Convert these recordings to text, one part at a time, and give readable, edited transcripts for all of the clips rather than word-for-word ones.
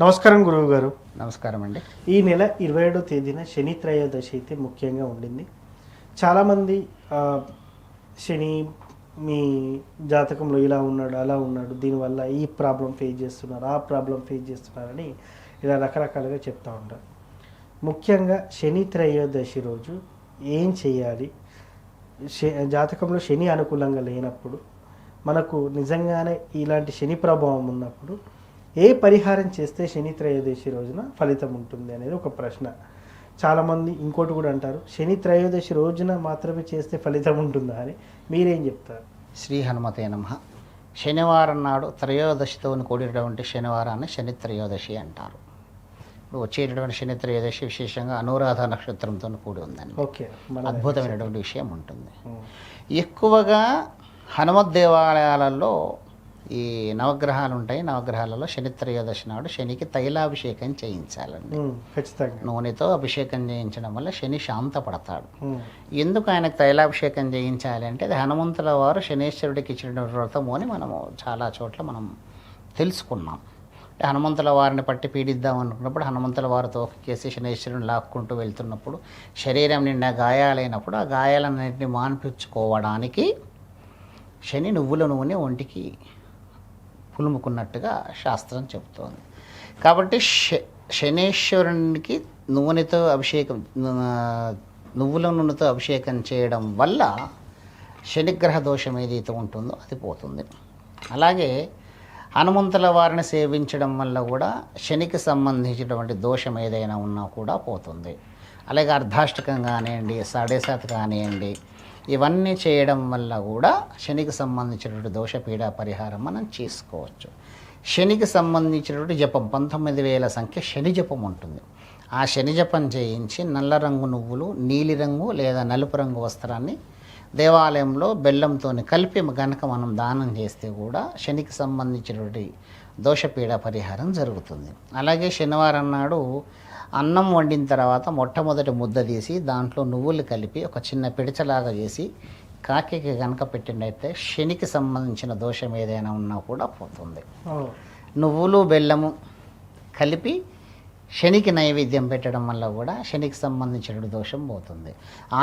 నమస్కారం గురువు గారు. నమస్కారం అండి. ఈ నెల 27వ తేదీన శని త్రయోదశి అయితే ముఖ్యంగా ఉండింది. చాలామంది శని మీ జాతకంలో ఇలా ఉన్నాడు, అలా ఉన్నాడు, దీనివల్ల ఈ ప్రాబ్లం ఫేస్ చేస్తున్నారు, ఆ ప్రాబ్లం ఫేస్ చేస్తున్నారని ఇలా రకరకాలుగా చెప్తూ ఉంటారు. ముఖ్యంగా శని త్రయోదశి రోజు ఏం చేయాలి? జాతకంలో శని అనుకూలంగా లేనప్పుడు, మనకు నిజంగానే ఇలాంటి శని ప్రభావం ఉన్నప్పుడు ఏ పరిహారం చేస్తే శని త్రయోదశి రోజున ఫలితం ఉంటుంది అనేది ఒక ప్రశ్న. చాలామంది ఇంకోటి కూడా అంటారు, శని త్రయోదశి రోజున మాత్రమే చేస్తే ఫలితం ఉంటుందా అని. మీరేం చెప్తారు? శ్రీ హనుమతే నమః. శనివారం నాడు త్రయోదశితో కూడినటువంటి శనివారాన్ని శని త్రయోదశి అంటారు. ఇప్పుడు వచ్చేటటువంటి శని త్రయోదశి విశేషంగా అనురాధ నక్షత్రంతో కూడి ఉందండి. ఓకే, అద్భుతమైనటువంటి విషయం ఉంటుంది. ఎక్కువగా హనుమత్ దేవాలయాలలో ఈ నవగ్రహాలు ఉంటాయి. నవగ్రహాలలో శని త్రయోదశి నాడు శనికి తైలాభిషేకం చేయించాలండి. ఖచ్చితంగా నూనెతో అభిషేకం చేయించడం వల్ల శని శాంతపడతాడు. ఎందుకు ఆయనకు తైలాభిషేకం చేయించాలి అంటే, అది హనుమంతుల వారు శనేశ్వరుడికి ఇచ్చిన వ్రతము అని మనము చాలా చోట్ల మనం తెలుసుకున్నాం. హనుమంతుల వారిని పట్టి పీడిద్దాం అనుకున్నప్పుడు హనుమంతుల వారు తోకేసి శనేశ్వరుని లాక్కుంటూ వెళ్తున్నప్పుడు శరీరం నిండా గాయాలైనప్పుడు ఆ గాయాలన్నింటినీ మాన్పించుకోవడానికి శని నువ్వుల నూనె ఒంటికి పులుముకున్నట్టుగా శాస్త్రం చెబుతోంది. కాబట్టి శనేశ్వరునికి నూనెతో అభిషేకం, నువ్వుల నూనెతో అభిషేకం చేయడం వల్ల శనిగ్రహ దోషం ఏదైతే ఉంటుందో అది పోతుంది. అలాగే హనుమంతుల వారిని సేవించడం వల్ల కూడా శనికి సంబంధించినటువంటి దోషం ఏదైనా ఉన్నా కూడా పోతుంది. అలాగే అర్ధాష్టకం కానివ్వండి, సాడేసాత్ కానివ్వండి, ఇవన్నీ చేయడం వల్ల కూడా శనికి సంబంధించినటువంటి దోషపీడ పరిహారం మనం చేసుకోవచ్చు. శనికి సంబంధించినటువంటి జపం 19,000 సంఖ్య శని జపం ఉంటుంది. ఆ శని జపం చేయించి నల్ల రంగు నువ్వులు, నీలిరంగు లేదా నలుపు రంగు వస్త్రాన్ని దేవాలయంలో బెల్లంతో కలిపి గనక మనం దానం చేస్తే కూడా శనికి సంబంధించినటువంటి దోషపీడ పరిహారం జరుగుతుంది. అలాగే శనివారం నాడు అన్నం వండిన తర్వాత మొట్టమొదటి ముద్ద తీసి దాంట్లో నువ్వులు కలిపి ఒక చిన్న పిడిచలాగా చేసి కాకికి గనక పెట్టినట్టయితే శనికి సంబంధించిన దోషం ఏదైనా ఉన్నా కూడా పోతుంది. నువ్వులు బెల్లము కలిపి శనికి నైవేద్యం పెట్టడం వల్ల కూడా శనికి సంబంధించిన దోషం పోతుంది.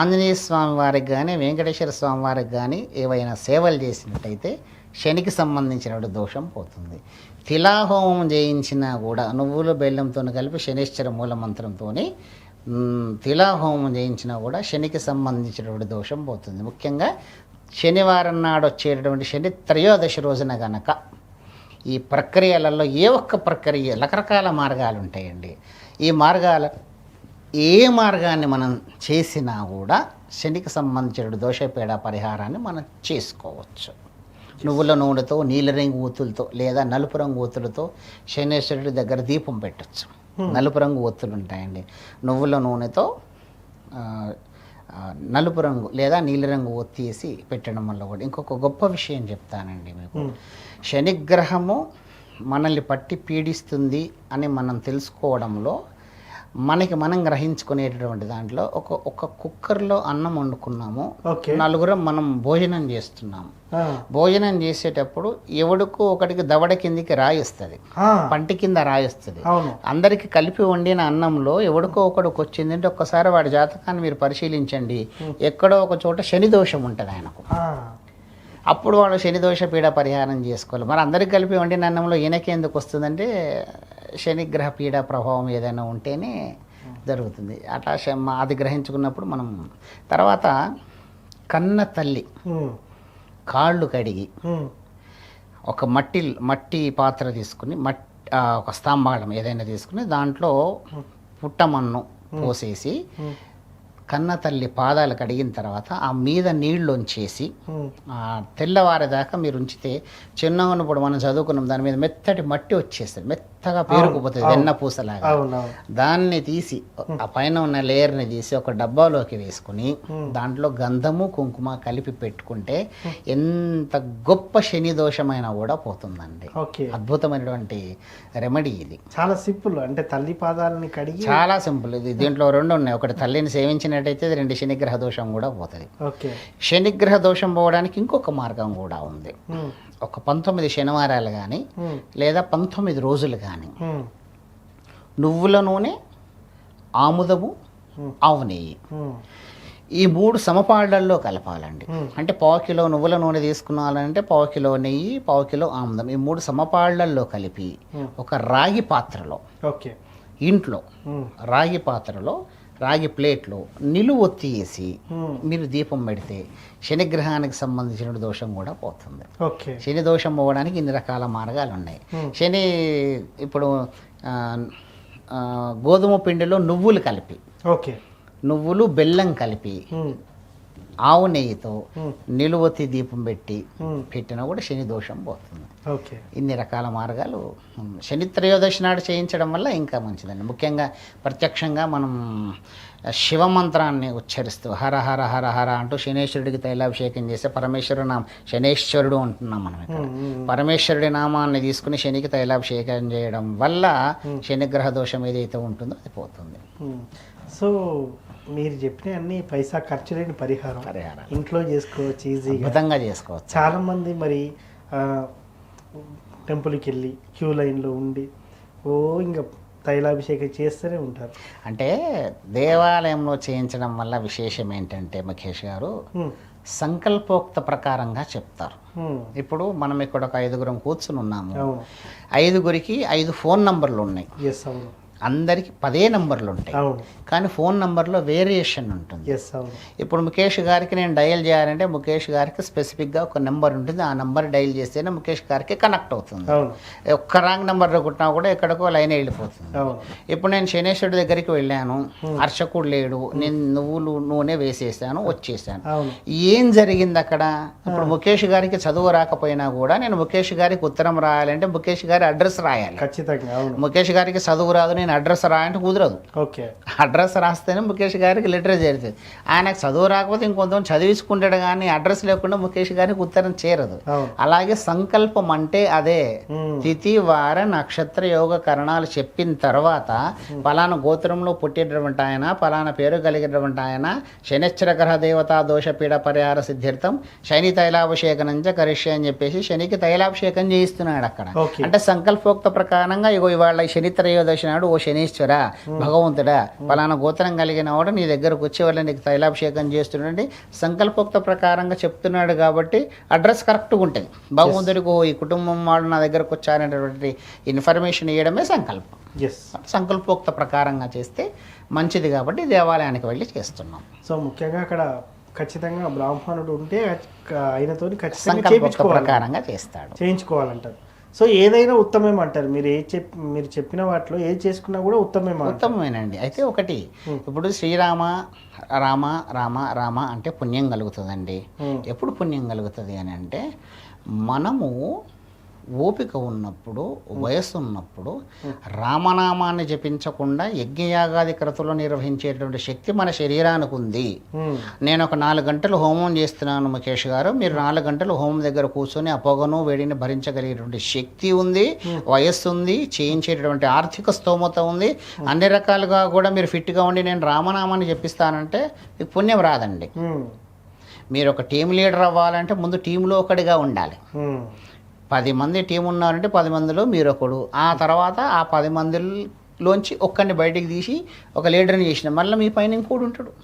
ఆంజనేయ స్వామి వారికి కానీ వెంకటేశ్వర స్వామి వారికి కానీ ఏవైనా సేవలు చేసినట్టయితే శనికి సంబంధించిన దోషం పోతుంది. తిలాహోమం చేయించినా కూడా నువ్వులు బెల్లంతో కలిపి శనేశ్వర మూల మంత్రంతో తిలాహోమం చేయించినా కూడా శనికి సంబంధించినటువంటి దోషం పోతుంది. ముఖ్యంగా శనివారం నాడు వచ్చేటటువంటి శని త్రయోదశి రోజున గనక ఈ ప్రక్రియలలో ఏ ఒక్క ప్రక్రియ రకరకాల మార్గాలు ఉంటాయండి. ఈ ఏ మార్గాన్ని మనం చేసినా కూడా శనికి సంబంధించిన దోషపీడ పరిహారాన్ని మనం చేసుకోవచ్చు. నువ్వుల నూనెతో, నీలిరంగు ఒత్తులతో లేదా నలుపు రంగు ఒత్తులతో శనేశ్వరుడి దగ్గర దీపం పెట్టచ్చు. నలుపు రంగు ఒత్తులు ఉంటాయండి. నువ్వుల నూనెతో నలుపు రంగు లేదా నీలిరంగు ఒత్తేసి పెట్టడం వల్ల కూడా ఇంకొక గొప్ప విషయం చెప్తానండి మీకు. శనిగ్రహము మనల్ని పట్టి పీడిస్తుంది అని మనం తెలుసుకోవడంలో మనం గ్రహించుకునేటటువంటి దాంట్లో ఒక కుక్కర్లో అన్నం వండుకున్నాము, నలుగురం మనం భోజనం చేస్తున్నాము. భోజనం చేసేటప్పుడు ఎవడికో ఒకటికి దవడ కిందికి రాయిస్తుంది, పంటి కింద రాయిస్తుంది. అందరికి కలిపి వండిన అన్నంలో ఎవడికో ఒకడికి వచ్చిందంటే ఒక్కసారి వాడి జాతకాన్ని మీరు పరిశీలించండి, ఎక్కడో ఒక చోట శని దోషం ఉంటుంది ఆయనకు. అప్పుడు వాడు శని దోష పీడ పరిహారం చేసుకోవాలి. మరి అందరికి కలిపి వండిన అన్నంలో ఈయనకి ఎందుకు వస్తుందంటే శనిగ్రహ పీడ ప్రభావం ఏదైనా ఉంటేనే జరుగుతుంది. అట్లా అది గ్రహించుకున్నప్పుడు మనం తర్వాత కన్న తల్లి కాళ్ళు కడిగి ఒక మట్టి పాత్ర తీసుకుని ఒక స్తంభాళం ఏదైనా తీసుకుని దాంట్లో పుట్టమన్ను పోసేసి కన్న తల్లి పాదాలు కడిగిన తర్వాత ఆ మీద నీళ్ళు ఉంచేసి తెల్లవారేదాకా మీరు ఉంచితే చిన్నగా ఉన్నప్పుడు మనం చదువుకున్నాం, దాని మీద మెత్తటి మట్టి వచ్చేస్తుంది, మెత్తగా పేరుకుపోతుంది వెన్న పూసలాగా. దాన్ని తీసి ఆ పైన ఉన్న లేయర్ని తీసి ఒక డబ్బాలోకి వేసుకుని దాంట్లో గంధము కుంకుమ కలిపి పెట్టుకుంటే ఎంత గొప్ప శని దోషమైనా కూడా పోతుందండి. అద్భుతమైనటువంటి రెమెడీ ఇది. చాలా సింపుల్, అంటే తల్లి పాదాలని కడిగి చాలా సింపుల్. ఇది దీంట్లో 2 ఉన్నాయి. ఒకటి తల్లిని సేవించిన అయితే 2 శనిగ్రహ దోషం కూడా పోతుంది. శనిగ్రహ దోషం పోవడానికి ఇంకొక మార్గం కూడా ఉంది. ఒక 19 శనివారాలు కానీ లేదా 19 రోజులు కానీ నువ్వుల నూనె, ఆముదము, ఆవు నెయ్యి, ఈ 3 సమపాళ్లల్లో కలపాలండి. అంటే 1/2 కిలో నువ్వుల నూనె తీసుకున్నాలంటే 1/2 కిలో నెయ్యి, 1/2 కిలో ఆముదం, ఈ 3 సమపాళ్లల్లో కలిపి ఒక రాగి పాత్రలో, ఓకే, ఇంట్లో రాగి పాత్రలో, రాగి ప్లేట్లో నిలువొత్తి వేసి మీరు దీపం పెడితే శనిగ్రహానికి సంబంధించిన దోషం కూడా పోతుంది. ఓకే, శని దోషం పోవడానికి ఇన్ని రకాల మార్గాలు ఉన్నాయి. శని ఇప్పుడు గోధుమ పిండిలో నువ్వులు కలిపి, ఓకే, నువ్వులు బెల్లం కలిపి ఆవు నెయ్యితో నిలువొత్తి దీపం పెట్టినా కూడా శని దోషం పోతుంది. ఓకే, ఇన్ని రకాల మార్గాలు శని త్రయోదశి నాడు చేయించడం వల్ల ఇంకా మంచిదండి. ముఖ్యంగా ప్రత్యక్షంగా మనం శివమంత్రాన్ని ఉచ్చరిస్తూ హర హర హర హర అంటూ శనేశ్వరుడికి తైలాభిషేకం చేస్తే శనేశ్వరుడు అంటున్నాం మనం ఇక్కడ. పరమేశ్వరుడి నామాన్ని తీసుకుని శనికి తైలాభిషేకం చేయడం వల్ల శనిగ్రహ దోషం ఏదైతే ఉంటుందో అది పోతుంది. సో మీరు చెప్పిన అన్ని పైసా ఖర్చు లేని పరిహారం ఇంట్లో చేసుకోవచ్చు, ఈజీగా అద్భుతంగా చేసుకోవచ్చు. చాలామంది మరి టెంపుల్కి వెళ్ళి క్యూ లైన్లో ఉండి ఇంకా తైలాభిషేకం చేస్తూనే ఉంటారు. అంటే దేవాలయంలో చేయించడం వల్ల విశేషం ఏంటంటే మఖేష్ గారు, సంకల్పోక్త ప్రకారంగా చెప్తారు. ఇప్పుడు మనం ఇక్కడ ఒక 5గురం కూర్చుని ఉన్నాము, 5గురికి 5 ఫోన్ నంబర్లు ఉన్నాయి. అందరికి 10 నంబర్లు ఉంటాయి, కానీ ఫోన్ నంబర్లో వేరియేషన్ ఉంటుంది. ఇప్పుడు ముఖేష్ గారికి నేను డయల్ చేయాలంటే ముఖేష్ గారికి స్పెసిఫిక్గా ఒక నెంబర్ ఉంటుంది, ఆ నెంబర్ డయల్ చేస్తేనే ముఖేష్ గారికి కనెక్ట్ అవుతుంది. ఒక్క రాంగ్ నెంబర్లో కుట్టినా కూడా ఎక్కడికో లైన్ వెళ్ళిపోతుంది. ఇప్పుడు నేను శనేశ్వరుడి దగ్గరికి వెళ్ళాను, అర్చకుడు లేడు, నేను నువ్వులు నూనె వేసేసాను, వచ్చేసాను. ఏం జరిగింది అక్కడ? ఇప్పుడు ముఖేష్ గారికి చదువు రాకపోయినా కూడా నేను ముఖేష్ గారికి ఉత్తరం రాయాలంటే ముఖేష్ గారి అడ్రస్ రాయాలి. ఖచ్చితంగా ముఖేష్ గారికి చదువు రాదు, నేను అడ్రస్ రాయంటే కుదరదు. ఓకే, అడ్రస్ రాస్తేనే ముఖేష్ గారికి లెటర్ చేరుతుంది. ఆయనకు చదువు రాకపోతే ఇంకొంత చదివించుకుంటాడు, కానీ అడ్రస్ లేకుండా ముఖేష్ గారికి ఉత్తరం చేరదు. అలాగే సంకల్పం అంటే అదే. తిథి వార నక్షత్ర యోగ కరణాలు చెప్పిన తర్వాత పలానా గోత్రంలో పుట్టినటువంటి ఆయన, పలానా పేరు కలిగినటువంటి ఆయన, శనిశ్చర గ్రహ దేవతా దోష పీడ పరిహార సిద్ధ్యర్థం శని తైలాభిషేకం నుంచి కరిష్య అని చెప్పేసి శనికి తైలాభిషేకం చేయిస్తున్నాడు అక్కడ. అంటే సంకల్పోక్త ప్రకారంగా ఇగో ఇవాళ శని త్రయోదశి నాడు, ఓ శనీశ్వర భగవంతుడా పలానా గోత్రం కలిగిన వాడు నీ దగ్గరకు వచ్చే వాళ్ళ నీకు తైలాభిషేకం చేస్తుండండి సంకల్పోక్త ప్రకారంగా చెప్తున్నాడు కాబట్టి అడ్రస్ కరెక్ట్గా ఉంటుంది. భగవంతుడికి ఈ కుటుంబం వాళ్ళు నా దగ్గరకు వచ్చారనేటువంటి ఇన్ఫర్మేషన్ ఇవ్వడమే సంకల్పం. సంకల్పోక్త ప్రకారంగా చేస్తే మంచిది కాబట్టి దేవాలయానికి వెళ్ళి చేస్తున్నాం. సో ముఖ్యంగా అక్కడ ఖచ్చితంగా బ్రాహ్మణుడు ఉంటే ఆయనతో సంకల్పోక్త ప్రకారంగా చేయించుకోవాలంటారు. సో ఏదైనా ఉత్తమం అంటారు. మీరు చెప్పిన వాటిలో ఏది చేసుకున్నా కూడా ఉత్తమమేనండి. అయితే ఒకటి, ఇప్పుడు శ్రీరామ రామ రామ రామ అంటే పుణ్యం కలుగుతుందండి. ఎప్పుడు పుణ్యం కలుగుతుంది అని అంటే మనము ఓపిక ఉన్నప్పుడు, వయస్సు ఉన్నప్పుడు రామనామాన్ని జపించకుండా యజ్ఞయాగాది క్రతులు నిర్వహించేటువంటి శక్తి మన శరీరానికి ఉంది. నేను ఒక 4 గంటలు హోమం చేస్తున్నాను ముఖేష్ గారు, మీరు 4 గంటలు హోమం దగ్గర కూర్చొని ఆ పొగను వేడిని భరించగలిగేటువంటి శక్తి ఉంది, వయస్సు ఉంది, చేయించేటటువంటి ఆర్థిక స్తోమత ఉంది, అన్ని రకాలుగా కూడా మీరు ఫిట్గా ఉండి నేను రామనామాన్ని జపిస్తానంటే మీకు పుణ్యం రాదండి. మీరు ఒక టీం లీడర్ అవ్వాలంటే ముందు టీంలో ఒకటిగా ఉండాలి. 10 మంది టీం ఉన్నారంటే 10 మందిలో మీరు ఒకడు, ఆ తర్వాత ఆ 10 మందిలోంచి ఒక్కడిని బయటికి తీసి ఒక లీడర్ని చేసిన మళ్ళీ మీ పైన ఇంకోటి ఉంటాడు.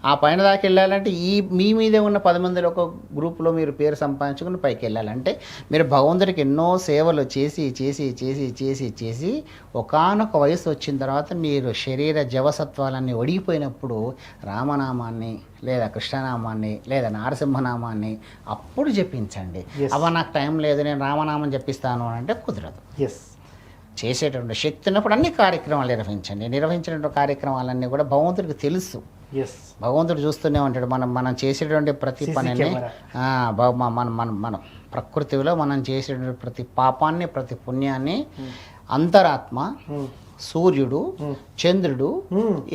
ఆ పైన దాకా వెళ్ళాలంటే మీ మీదే ఉన్న 10 మందిలో ఒక గ్రూప్లో మీరు పేరు సంపాదించుకుని పైకి వెళ్ళాలంటే మీరు భగవంతుడికి ఎన్నో సేవలు చేసి చేసి చేసి చేసి చేసి ఒకానొక వయసు వచ్చిన తర్వాత మీరు శరీర జవసత్వాలన్నీ ఒడిగిపోయినప్పుడు రామనామాన్ని లేదా కృష్ణనామాన్ని లేదా నారసింహనామాన్ని అప్పుడు జపించండి. అవ నాకు టైం లేదు నేను రామనామం జపిస్తాను అని అంటే కుదరదు. చేసేటువంటి శక్తి ఉన్నప్పుడు అన్ని కార్యక్రమాలు నిర్వహించినటువంటి కార్యక్రమాలన్నీ కూడా భగవంతుడికి తెలుసు. భగవంతుడు చూస్తూనే ఉంటాడు. మనం చేసేటువంటి ప్రతి పనిని మన ప్రకృతిలో మనం చేసేటువంటి ప్రతి పాపాన్ని, ప్రతి పుణ్యాన్ని అంతరాత్మ, సూర్యుడు, చంద్రుడు,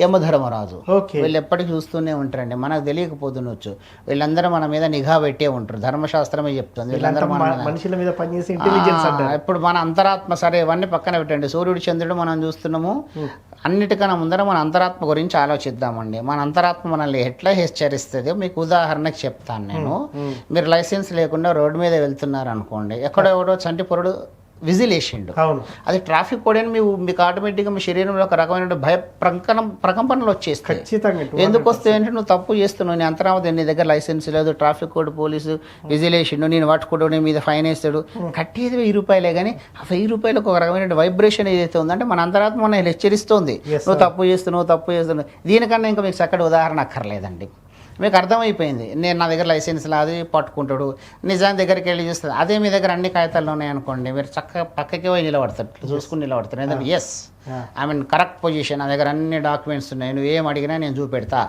యమధర్మరాజు వీళ్ళు ఎప్పటికీ చూస్తూనే ఉంటారండి. మనకు తెలియకపోతుండొచ్చు, వీళ్ళందరూ మన మీద నిఘా పెట్టే ఉంటారు. ధర్మశాస్త్రమే చెప్తుంది వీళ్ళందరూ మనుషుల మీద పనిచేసే ఇంటెలిజెన్స్ అంటారు. ఇప్పుడు మన అంతరాత్మ, సరే ఇవన్నీ పక్కన పెట్టండి, సూర్యుడు చంద్రుడు మనం చూస్తున్నాము, అన్నిటికన్నా ముందర మన అంతరాత్మ గురించి ఆలోచిద్దామండి. మన అంతరాత్మ మనల్ని ఎట్లా హెచ్చరిస్తుందో మీకు ఉదాహరణకి చెప్తాను నేను. మీరు లైసెన్స్ లేకుండా రోడ్డు మీద వెళ్తున్నారు అనుకోండి, ఎక్కడెవడో చంటి పొరుడు విజిలేసిండు. అవును. అది ట్రాఫిక్ కోడ్ అని మీకు ఆటోమేటిక్గా మీ శరీరంలో ఒక రకమైన ప్రకంపనలు వచ్చేస్తాయి. ఖచ్చితంగా ఎందుకు వస్తాయి అంటే నువ్వు తప్పు చేస్తున్నావు, నీ అంతరావతి నీ దగ్గర లైసెన్స్ లేదు, ట్రాఫిక్ కోడ్ పోలీసు విజిలేషన్డు, నేను పట్టుకోవడం నీ మీద ఫైన్ వేస్తాడు. కట్టేది 1000 రూపాయలే, కానీ ఆ 1000 రూపాయలకు ఒక రకమైన వైబ్రేషన్ ఏదైతే ఉందంటే మన అంతరాత్మ మనల్ని హెచ్చరిస్తుంది, నువ్వు తప్పు చేస్తున్నావు. దీనికన్నా ఇంకా మీకు చక్కటి ఉదాహరణ అక్కర్లేదండి. మీకు అర్థమైపోయింది, నేను నా దగ్గర లైసెన్స్ అది పట్టుకుంటాడు, నిజాం దగ్గరికి వెళ్ళి చూస్తుంది. అదే మీ దగ్గర అన్ని కాగితాలు ఉన్నాయనుకోండి, మీరు చక్కగా పక్కకి పోయి నిలబడతారు, చూసుకుని నిలబడతారు. ఎందుకంటే yes I mean correct position, నా దగ్గర అన్ని డాక్యుమెంట్స్ ఉన్నాయి, నువ్వు ఏం అడిగినా నేను చూపెడతా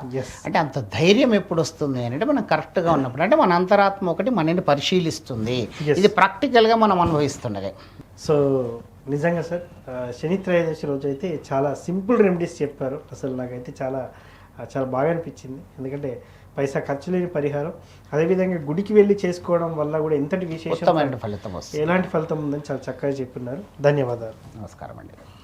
అంటే అంత ధైర్యం ఎప్పుడు వస్తుంది అంటే మనం కరెక్ట్గా ఉన్నప్పుడు. అంటే మన అంతరాత్మ ఒకటి మనని పరిశీలిస్తుంది. ఇది ప్రాక్టికల్గా మనం అనుభవిస్తున్నదే. సో నిజంగా సార్, శని త్రయోదశి రోజు అయితే చాలా సింపుల్ రెమెడీస్ చెప్పారు. అసలు నాకైతే చాలా బాగా అనిపించింది. ఎందుకంటే పైసా ఖర్చు లేని పరిహారం, అదేవిధంగా గుడికి వెళ్ళి చేసుకోవడం వల్ల కూడా ఎంతటి విశేషం, ఫలితం వస్తుంది, ఎలాంటి ఫలితం ఉందని చాలా చక్కగా చెప్పున్నారు. ధన్యవాదాలు. నమస్కారం అండి.